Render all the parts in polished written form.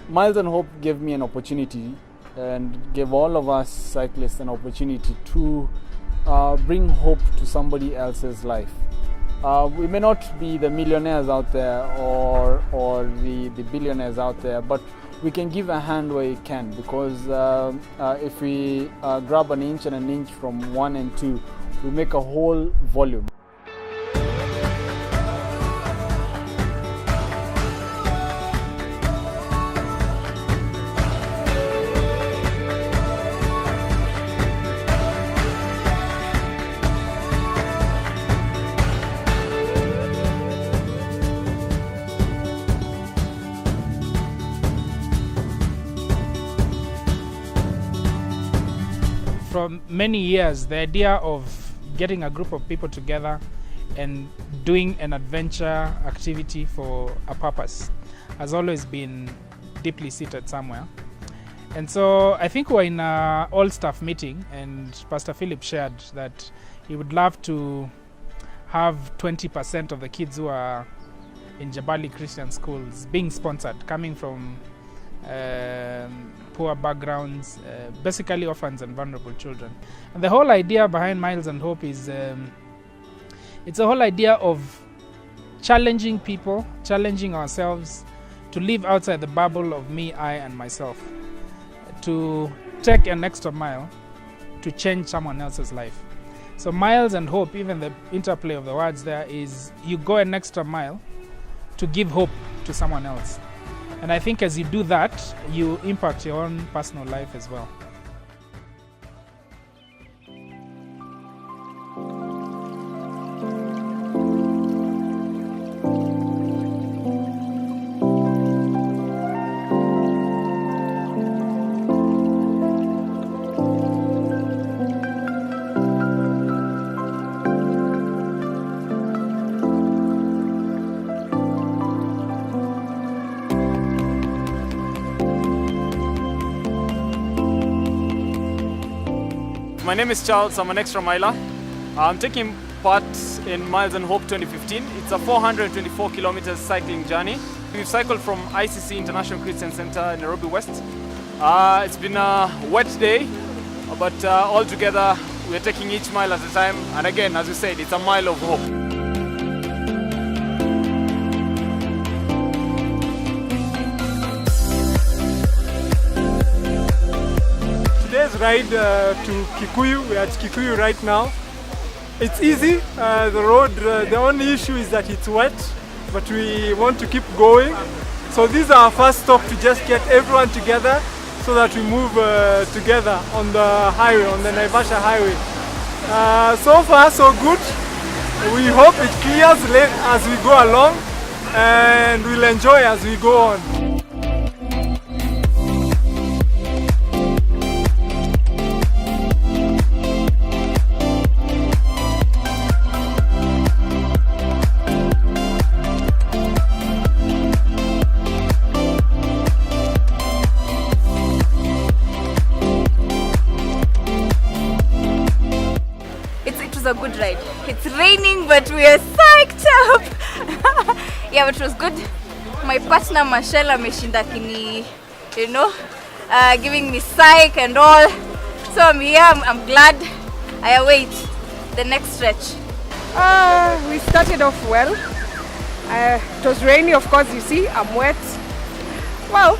Miles and Hope gave me an opportunity and gave all of us cyclists an opportunity to bring hope to somebody else's life. We may not be the millionaires out there or the billionaires out there, but we can give a hand where we can, because if we grab an inch and an inch from 1 and 2, we make a whole volume. For many years, the idea of getting a group of people together and doing an adventure activity for a purpose has always been deeply seated somewhere. And so I think we're in an all-staff meeting, and Pastor Philip shared that he would love to have 20% of the kids who are in Jabali Christian schools being sponsored, coming from poor backgrounds, basically orphans and vulnerable children. And the whole idea behind Miles and Hope is it's a whole idea of challenging people, challenging ourselves to live outside the bubble of me, I, and myself, to take an extra mile to change someone else's life. So Miles and Hope, even the interplay of the words there, is you go an extra mile to give hope to someone else. And I think as you do that, you impact your own personal life as well. My name is Charles, I'm an extra miler. I'm taking part in Miles and Hope 2015. It's a 424 kilometers cycling journey. We've cycled from ICC International Christian Center in Nairobi West. It's been a wet day, but all together we're taking each mile at a time. And again, as we said, it's a mile of hope. Today's ride to Kikuyu. We're at Kikuyu right now. It's easy. The road, the only issue is that it's wet, but we want to keep going. So this is our first stop to just get everyone together so that we move together on the highway, on the Naivasha highway. So far, so good. We hope it clears as we go along, and we'll enjoy as we go on. It was a good ride. It's raining, but we are psyched up. Yeah, but it was good. My partner Michelle ameshinda kini, giving me psych and all. So I'm here. I'm glad. I await the next stretch. We started off well. It was rainy, of course. You see, I'm wet. Well,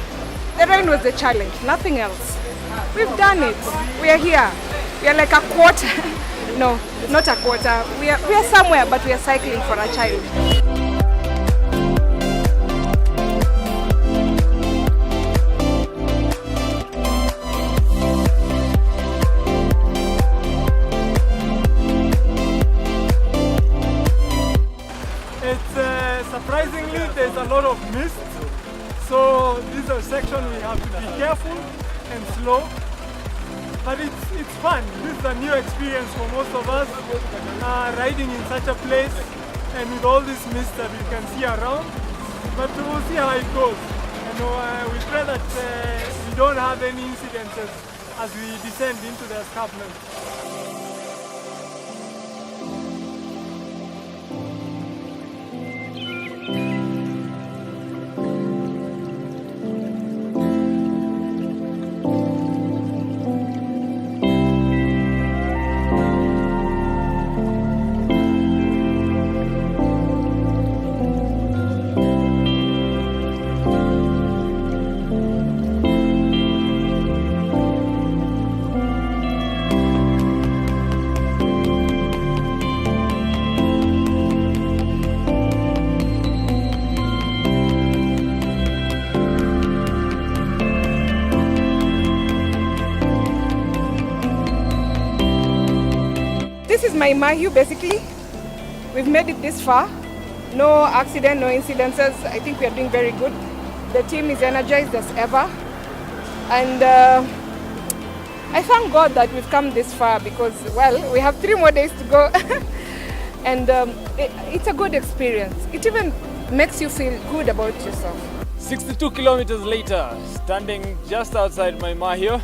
the rain was the challenge. Nothing else. We've done it. We are here. We are like a quarter. No, not a quarter. We are somewhere, but we are cycling for a child. It's surprisingly there's a lot of mist. So this is a section we have to be careful and slow. But it's fun. This is a new experience for most of us, riding in such a place and with all this mist that we can see around. But we'll see how it goes. And we pray that we don't have any incidences as we descend into the escarpment. this is my Mahiu basically. We've made it this far. No accident, no incidences. I think we are doing very good. The team is energized as ever. And I thank God that we've come this far because, well, we have 3 more days to go. And it's a good experience. It even makes you feel good about yourself. 62 kilometers later, standing just outside my Mahio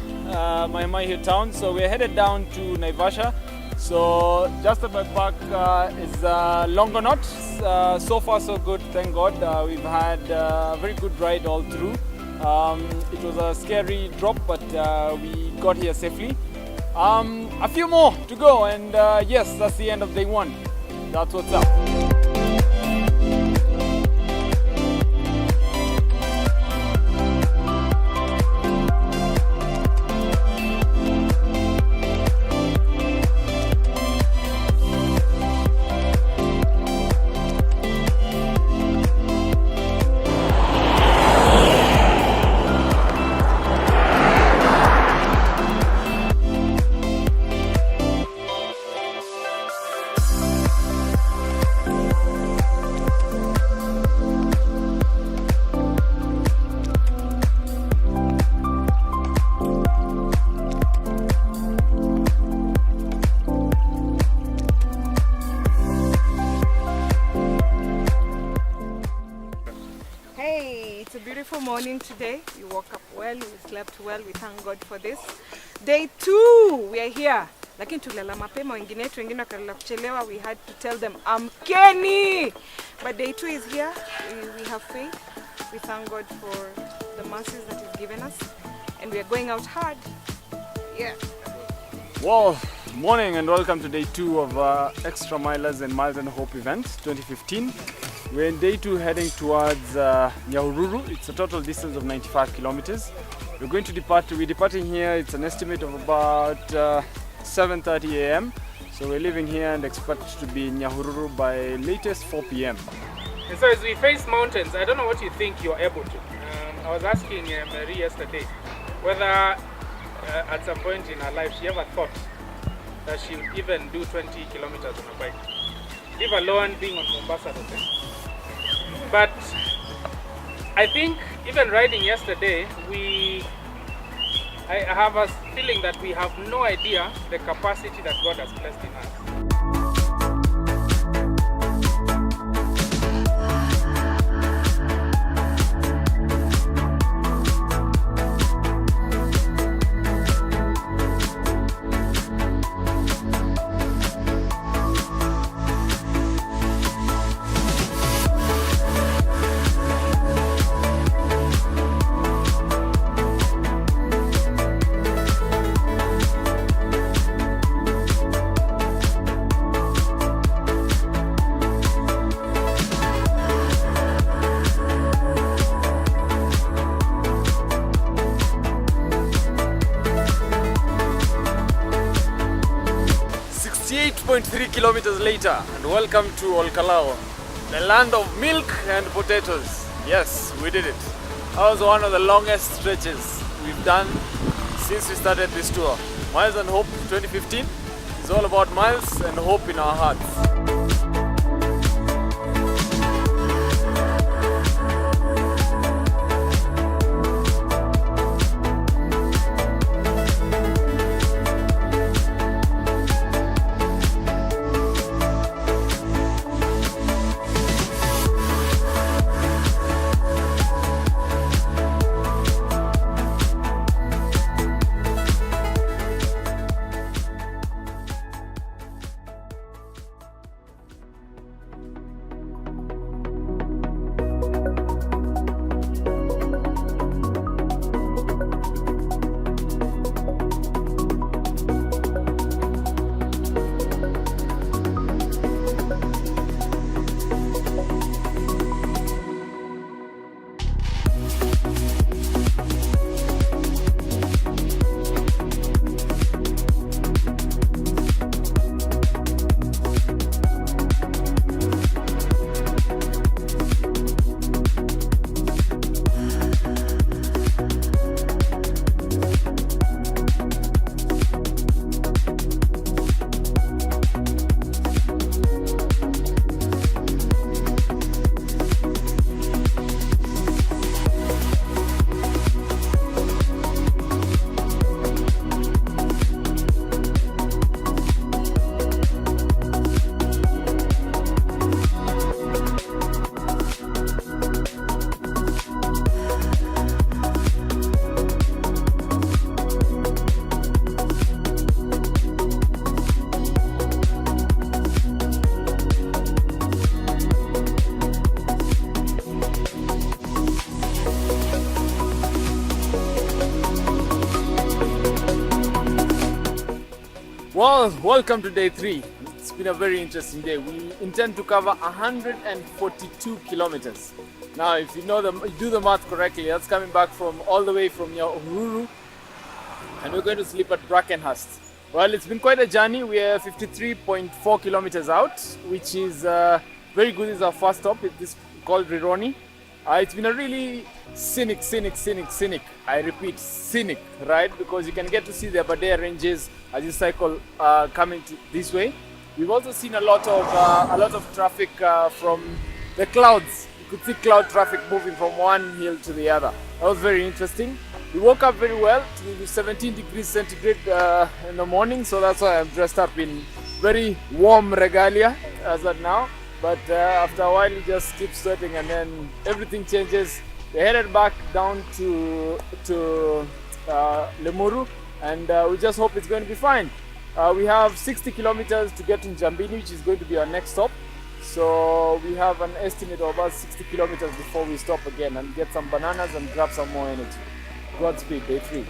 town. So we're headed down to Naivasha. So just at my back is Longonot. So far so good, thank God. We've had a very good ride all through. It was a scary drop, but we got here safely. A few more to go, and yes, that's the end of day 1. That's what's up. It's a beautiful morning today. We woke up well, we slept well, we thank God for this. Day 2, we are here. Lakini tulala mapema, wengine wakalala kuchelewa. We had to tell them, amkeni! But day 2 is here. We have faith. We thank God for the mercies that He's given us. And we are going out hard. Yeah. Well, morning and welcome to day 2 of Extra Milers and Miles and Hope event 2015. We're in day 2 heading towards Nyahururu. It's a total distance of 95 kilometers. We're departing here. It's an estimate of about 7:30 a.m. So we're leaving here and expect to be in Nyahururu by latest 4 p.m. And so as we face mountains, I don't know what you think you're able to. I was asking Marie yesterday whether at some point in her life she ever thought that she would even do 20 kilometers on a bike, leave alone being on Mombasa. But I think even riding yesterday, I have a feeling that we have no idea the capacity that God has placed in us. Kilometers later, and welcome to Olkalao, the land of milk and potatoes. Yes, we did it. That was one of the longest stretches we've done since we started this tour. Miles and Hope 2015 is all about miles and hope in our hearts. Well, welcome to day 3. It's been a very interesting day. We intend to cover 142 kilometers. Now, if you do the math correctly, that's coming back from all the way from Nyahururu, and we're going to sleep at Brackenhurst. Well, it's been quite a journey. We are 53.4 kilometers out, which is very good. It's our first stop. It's called Rironi. It's been a really scenic, I repeat, scenic ride, because you can get to see the Aberdare ranges as you cycle coming this way. We've also seen a lot of traffic from the clouds. You could see cloud traffic moving from one hill to the other. That was very interesting. We woke up very well to 17 degrees centigrade in the morning, so that's why I'm dressed up in very warm regalia as of now. But after a while, you just keep sweating, and then everything changes. We headed back down to Limuru, and we just hope it's going to be fine. We have 60 kilometers to get to Njambini, which is going to be our next stop. So we have an estimate of about 60 kilometers before we stop again and get some bananas and grab some more energy. Godspeed, day 3.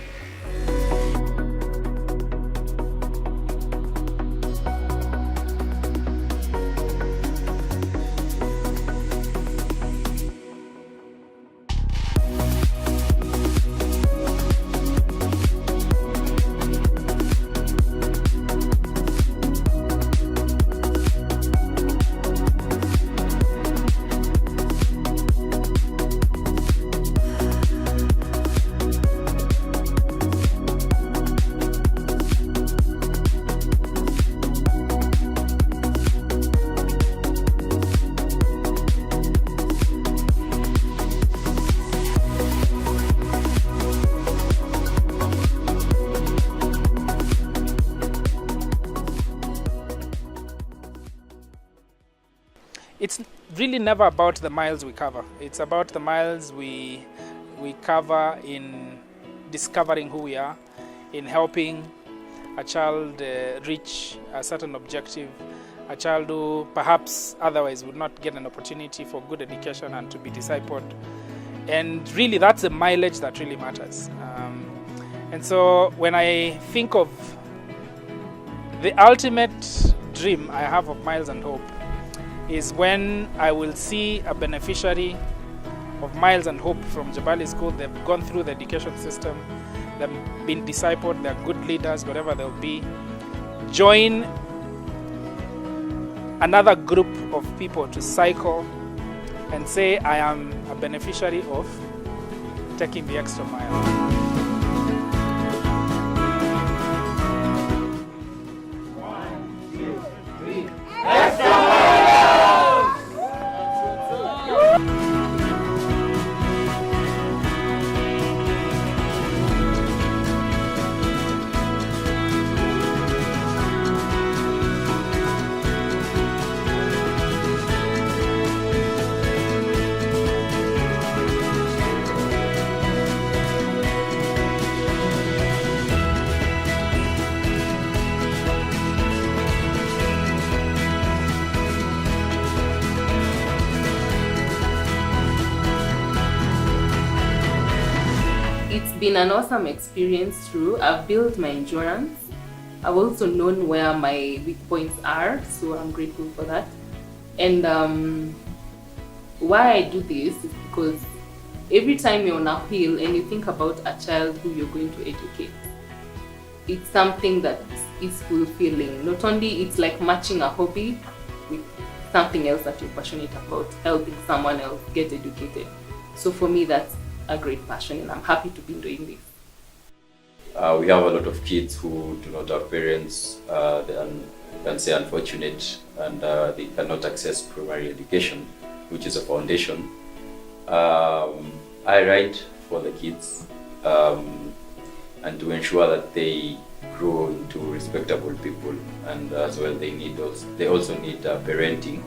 It's really never about the miles we cover. It's about the miles we cover in discovering who we are, in helping a child reach a certain objective, a child who perhaps otherwise would not get an opportunity for good education and to be discipled. And really, that's the mileage that really matters. And so when I think of the ultimate dream I have of Miles and Hope, is when I will see a beneficiary of Miles and Hope from Jabali School. They've gone through the education system, they've been discipled, they're good leaders, whatever they'll be, join another group of people to cycle and say, I am a beneficiary of taking the extra mile. It's been an awesome experience through. I've built my endurance. I've also known where my weak points are, so I'm grateful for that. And why I do this is because every time you're on a hill and you think about a child who you're going to educate, it's something that is fulfilling. Not only it's like matching a hobby with something else that you're passionate about, helping someone else get educated. So for me, that's a great passion, and I'm happy to be doing this. We have a lot of kids who do not have parents, they can say unfortunate, and they cannot access primary education, which is a foundation. I write for the kids and to ensure that they grow into respectable people, and as well they also need parenting.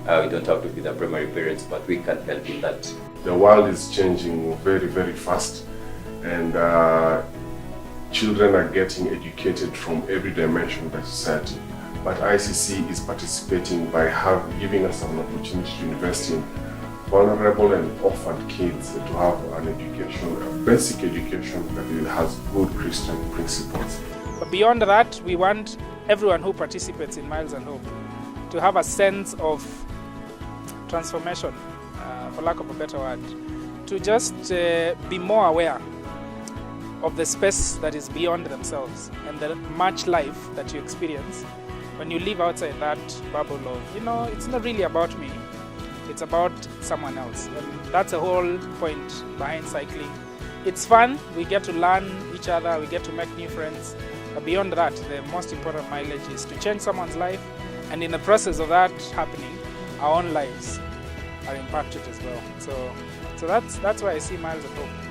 We don't have to be the primary parents, but we can help in that. The world is changing very, very fast, and children are getting educated from every dimension of the society. But ICC is participating by giving us an opportunity to invest in vulnerable and orphaned kids to have an education, a basic education that has good Christian principles. But beyond that, we want everyone who participates in Miles and Hope to have a sense of transformation, for lack of a better word, to just be more aware of the space that is beyond themselves and the much life that you experience when you live outside that bubble of, it's not really about me, it's about someone else. And that's the whole point behind cycling. It's fun, we get to learn each other, we get to make new friends. But beyond that, the most important mileage is to change someone's life, and in the process of that happening, our own lives are impacted as well. So that's why I see Miles and Hope.